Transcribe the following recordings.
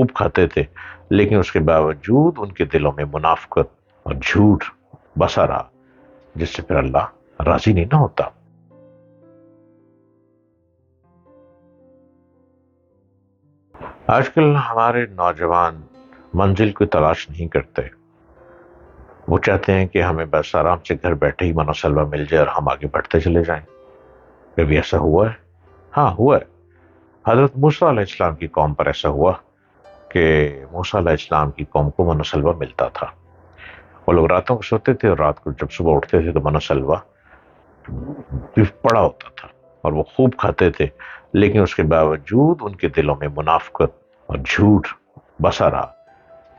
خوب کھاتے تھے، لیکن اس کے باوجود ان کے دلوں میں منافقت اور جھوٹ بسا رہا، جس سے پھر اللہ راضی نہیں نہ ہوتا۔ آج کل ہمارے نوجوان منزل کی تلاش نہیں کرتے، وہ چاہتے ہیں کہ ہمیں بس آرام سے گھر بیٹھے ہی منوسلوا مل جائے اور ہم آگے بڑھتے چلے جائیں۔ کبھی ایسا ہوا ہے؟ ہاں ہوا ہے۔ حضرت موسیٰ علیہ السلام کی قوم پر ایسا ہوا کہ موسیٰ علیہ السلام کی قوم کو منوسلوا ملتا تھا۔ وہ لوگ راتوں کو سوتے تھے اور رات کو جب صبح اٹھتے تھے تو منوسلوا پڑا ہوتا تھا اور وہ خوب کھاتے تھے، لیکن اس کے باوجود ان کے دلوں میں منافقت اور جھوٹ بسا رہا،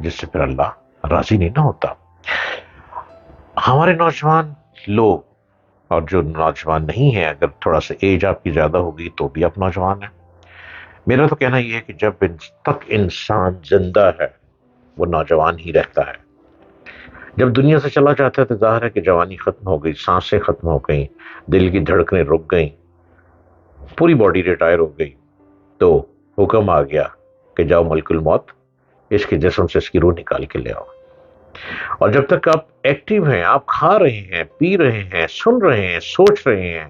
جس سے پھر اللہ راضی نہیں نہ ہوتا۔ ہمارے نوجوان لوگ، اور جو نوجوان نہیں ہیں، اگر تھوڑا سا ایج آپ کی زیادہ ہوگی تو بھی آپ نوجوان ہیں، میرا تو کہنا یہ ہے کہ جب تک انسان زندہ ہے وہ نوجوان ہی رہتا ہے۔ جب دنیا سے چلا جاتا ہے تو ظاہر ہے کہ جوانی ختم ہو گئی، سانسیں ختم ہو گئیں، دل کی دھڑکنیں رک گئیں، پوری باڈی ریٹائر ہو گئی، تو حکم آ گیا کہ جاؤ ملک الموت، اس کے جسم سے اس کی روح نکال کے لے آؤ۔ اور جب تک آپ ایکٹیو ہیں، آپ کھا رہے ہیں، پی رہے ہیں، سن رہے ہیں، سوچ رہے ہیں،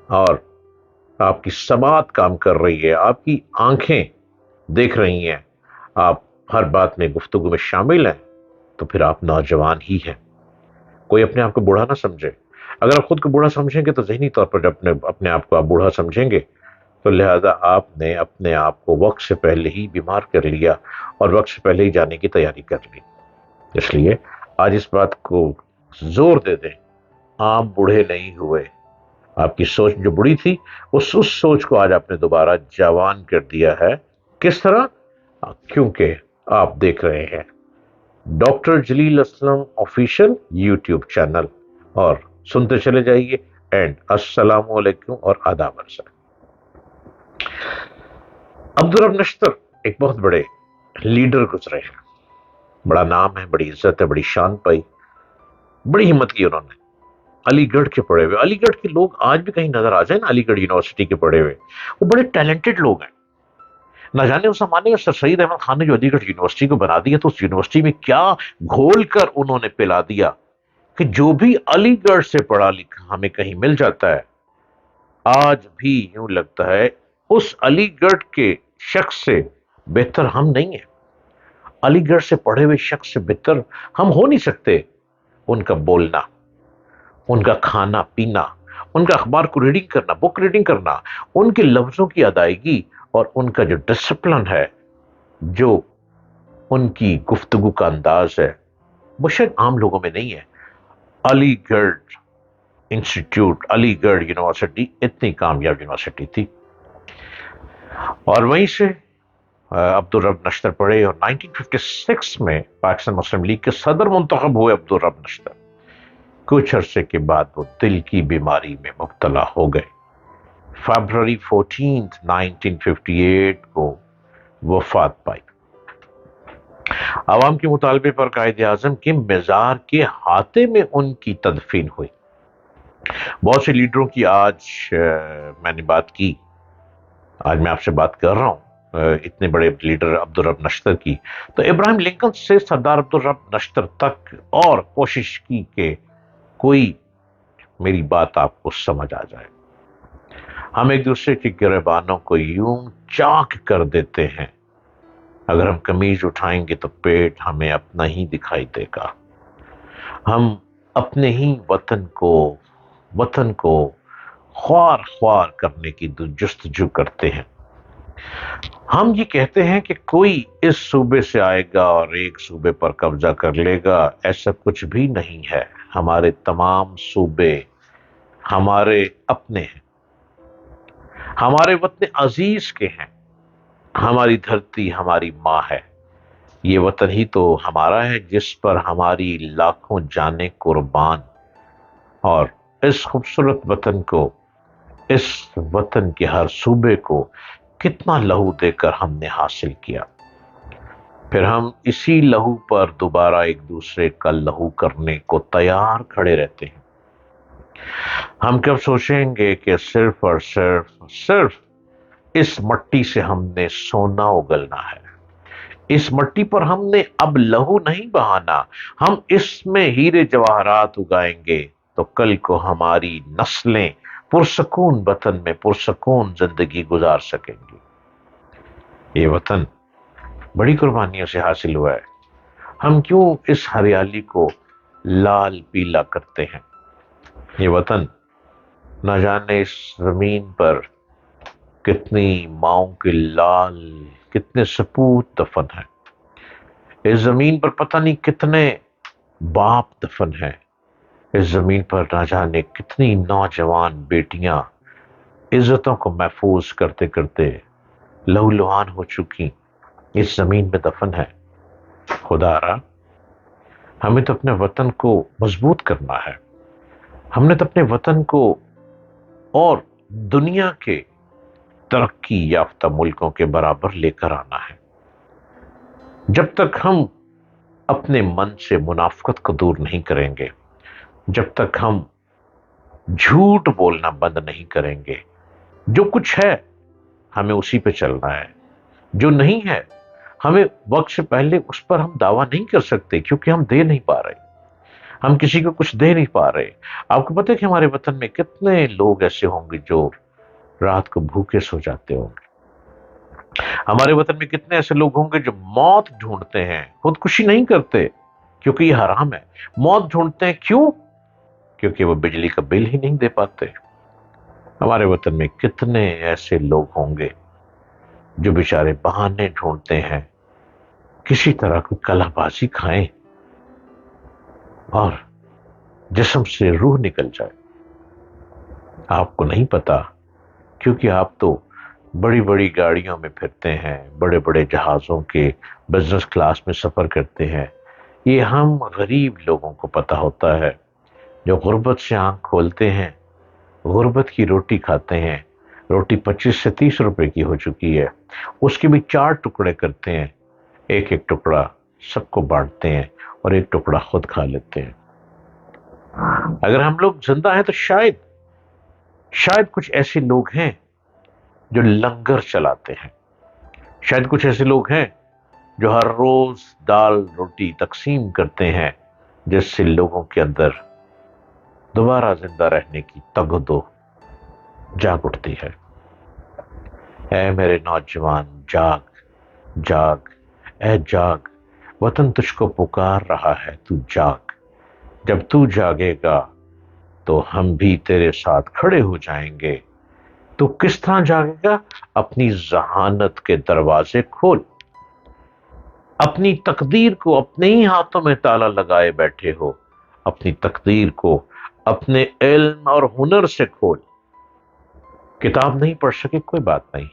اور آپ کی سماعت کام کر رہی ہے، آپ کی آنکھیں دیکھ رہی ہیں، آپ ہر بات میں گفتگو میں شامل ہیں، تو پھر آپ نوجوان ہی ہیں۔ کوئی اپنے آپ کو بوڑھا نہ سمجھے۔ اگر آپ خود کو بوڑھا سمجھیں گے تو ذہنی طور پر جب اپنے آپ کو آپ بوڑھا سمجھیں گے تو لہذا آپ نے اپنے آپ کو وقت سے پہلے ہی بیمار کر لیا اور وقت سے پہلے ہی جانے کی تیاری کر لی۔ اس لیے آج اس بات کو زور دے دیں، آپ بوڑھے نہیں ہوئے۔ آپ کی سوچ جو بڑی تھی، اس سوچ کو آج آپ نے دوبارہ جوان کر دیا ہے۔ کس طرح؟ کیونکہ آپ دیکھ رہے ہیں ڈاکٹر جلیل اسلم آفیشل یوٹیوب چینل، اور سنتے چلے جائیے۔ اینڈ السلام علیکم اور آداب عرض۔ عبدالرب نشتر ایک بہت بڑے لیڈر گزرے ہیں، بڑا نام ہے، بڑی عزت ہے، بڑی شان پائی، بڑی ہمت کی انہوں نے۔ علی گڑھ کے پڑھے ہوئے، علی گڑھ کے لوگ آج بھی کہیں نظر آ جائیں نا، علی گڑھ یونیورسٹی کے پڑھے ہوئے، وہ بڑے ٹیلنٹڈ لوگ ہیں۔ نہ جانے اس زمانے میں سر سید احمد خان نے جو علی گڑھ یونیورسٹی کو بنا دیا تو اس یونیورسٹی میں کیا گھول کر انہوں نے پلا دیا کہ جو بھی علی گڑھ سے پڑھا لکھا ہمیں کہیں مل جاتا ہے، آج بھی یوں لگتا ہے اس علی گڑھ کے شخص سے بہتر ہم نہیں ہیں۔ علی گڑھ سے پڑھے ہوئے شخص سے بہتر ہم ہو نہیں سکتے۔ ان کا بولنا، ان کا کھانا پینا، ان کا اخبار کو ریڈنگ کرنا، بک ریڈنگ کرنا، ان کے لفظوں کی ادائیگی اور ان کا جو ڈسپلن ہے، جو ان کی گفتگو کا انداز ہے، وہ شاید عام لوگوں میں نہیں ہے۔ علی گڑھ انسٹیٹیوٹ، علی گڑھ یونیورسٹی اتنی کامیاب یونیورسٹی تھی۔ اور وہیں سے عبدالرب نشتر پڑھے اور 1956 میں پاکستان مسلم لیگ کے صدر منتخب ہوئے عبدالرب نشتر۔ کچھ عرصے کے بعد وہ دل کی بیماری میں مبتلا ہو گئے۔ فیبروری 14 1958 کو وفات پائی۔ عوام کے مطالبے پر قائد اعظم کے مزار کے ہاتھے میں ان کی تدفین ہوئی۔ بہت سے لیڈروں کی آج میں نے بات کی، آج میں آپ سے بات کر رہا ہوں اتنے بڑے لیڈر عبدالرب نشتر کی، تو ابراہیم لنکن سے سردار عبدالرب نشتر تک اور کوشش کی کہ کوئی میری بات آپ کو سمجھ آ جائے۔ ہم ایک دوسرے کے گریبانوں کو یوں چاک کر دیتے ہیں، اگر ہم قمیض اٹھائیں گے تو پیٹ ہمیں اپنا ہی دکھائی دے گا۔ ہم اپنے ہی وطن کو خوار خوار کرنے کی جستجو کرتے ہیں۔ ہم یہ کہتے ہیں کہ کوئی اس صوبے سے آئے گا اور ایک صوبے پر قبضہ کر لے گا، ایسا کچھ بھی نہیں ہے۔ ہمارے تمام صوبے ہمارے اپنے ہیں، ہمارے وطن عزیز کے ہیں، ہماری دھرتی ہماری ماں ہے۔ یہ وطن ہی تو ہمارا ہے جس پر ہماری لاکھوں جانیں قربان، اور اس خوبصورت وطن کو، اس وطن کے ہر صوبے کو کتنا لہو دے کر ہم نے حاصل کیا، پھر ہم اسی لہو پر دوبارہ ایک دوسرے کا لہو کرنے کو تیار کھڑے رہتے ہیں۔ ہم کب سوچیں گے کہ صرف اور صرف اس مٹی سے ہم نے سونا اگلنا ہے؟ اس مٹی پر ہم نے اب لہو نہیں بہانا، ہم اس میں ہیرے جواہرات اگائیں گے تو کل کو ہماری نسلیں پرسکون وطن میں پرسکون زندگی گزار سکیں گی۔ یہ وطن بڑی قربانیوں سے حاصل ہوا ہے، ہم کیوں اس ہریالی کو لال پیلا کرتے ہیں؟ یہ وطن نہ جانے اس زمین پر کتنی ماؤں کے لال، کتنے سپوت دفن ہیں، اس زمین پر پتہ نہیں کتنے باپ دفن ہیں، اس زمین پر نہ جانے کتنی نوجوان بیٹیاں عزتوں کو محفوظ کرتے کرتے لہو لہان ہو چکی اس زمین میں دفن ہے۔ خدا را، ہمیں تو اپنے وطن کو مضبوط کرنا ہے، ہم نے تو اپنے وطن کو اور دنیا کے ترقی یافتہ ملکوں کے برابر لے کر آنا ہے۔ جب تک ہم اپنے من سے منافقت کو دور نہیں کریں گے، جب تک ہم جھوٹ بولنا بند نہیں کریں گے، جو کچھ ہے ہمیں اسی پہ چلنا ہے، جو نہیں ہے ہمیں وقت سے پہلے اس پر ہم دعویٰ نہیں کر سکتے، کیونکہ ہم دے نہیں پا رہے، ہم کسی کو کچھ دے نہیں پا رہے۔ آپ کو پتہ ہے کہ ہمارے وطن میں کتنے لوگ ایسے ہوں گے جو رات کو بھوکے سو جاتے ہوں گے، ہمارے وطن میں کتنے ایسے لوگ ہوں گے جو موت ڈھونڈتے ہیں، خودکشی نہیں کرتے کیونکہ یہ حرام ہے، موت ڈھونڈتے ہیں کیوں؟ کیونکہ وہ بجلی کا بل ہی نہیں دے پاتے۔ ہمارے وطن میں کتنے ایسے لوگ ہوں گے جو بیچارے بہانے ڈھونڈتے ہیں کسی طرح کوئی کلہ بازی کھائیں اور جسم سے روح نکل جائے۔ آپ کو نہیں پتا کیونکہ آپ تو بڑی بڑی گاڑیوں میں پھرتے ہیں، بڑے بڑے جہازوں کے بزنس کلاس میں سفر کرتے ہیں، یہ ہم غریب لوگوں کو پتا ہوتا ہے جو غربت سے آنکھ کھولتے ہیں، غربت کی روٹی کھاتے ہیں، روٹی 25 سے 30 روپے کی ہو چکی ہے، اس کے بھی 4 ٹکڑے کرتے ہیں، ایک ایک ٹکڑا سب کو بانٹتے ہیں اور ایک ٹکڑا خود کھا لیتے ہیں۔ اگر ہم لوگ زندہ ہیں تو شاید کچھ ایسے لوگ ہیں جو لنگر چلاتے ہیں، شاید کچھ ایسے لوگ ہیں جو ہر روز دال روٹی تقسیم کرتے ہیں جس سے لوگوں کے اندر دوبارہ زندہ رہنے کی تگ و دو جاگ اٹھتی ہے۔ اے میرے نوجوان، جاگ جاگ، اے جاگ، وطن تجھ کو پکار رہا ہے، تو جاگ۔ جب تو جاگے گا تو ہم بھی تیرے ساتھ کھڑے ہو جائیں گے۔ تو کس طرح جاگے گا؟ اپنی ذہانت کے دروازے کھول، اپنی تقدیر کو اپنے ہی ہاتھوں میں تالا لگائے بیٹھے ہو، اپنی تقدیر کو اپنے علم اور ہنر سے کھول۔ کتاب نہیں پڑھ سکے کوئی بات نہیں،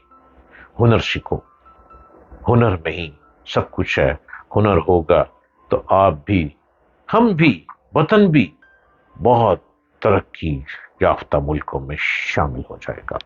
ہنر سیکھو، ہنر میں ہی سب کچھ ہے، ہنر ہوگا تو آپ بھی، ہم بھی، وطن بھی بہت ترقی یافتہ ملکوں میں شامل ہو جائے گا۔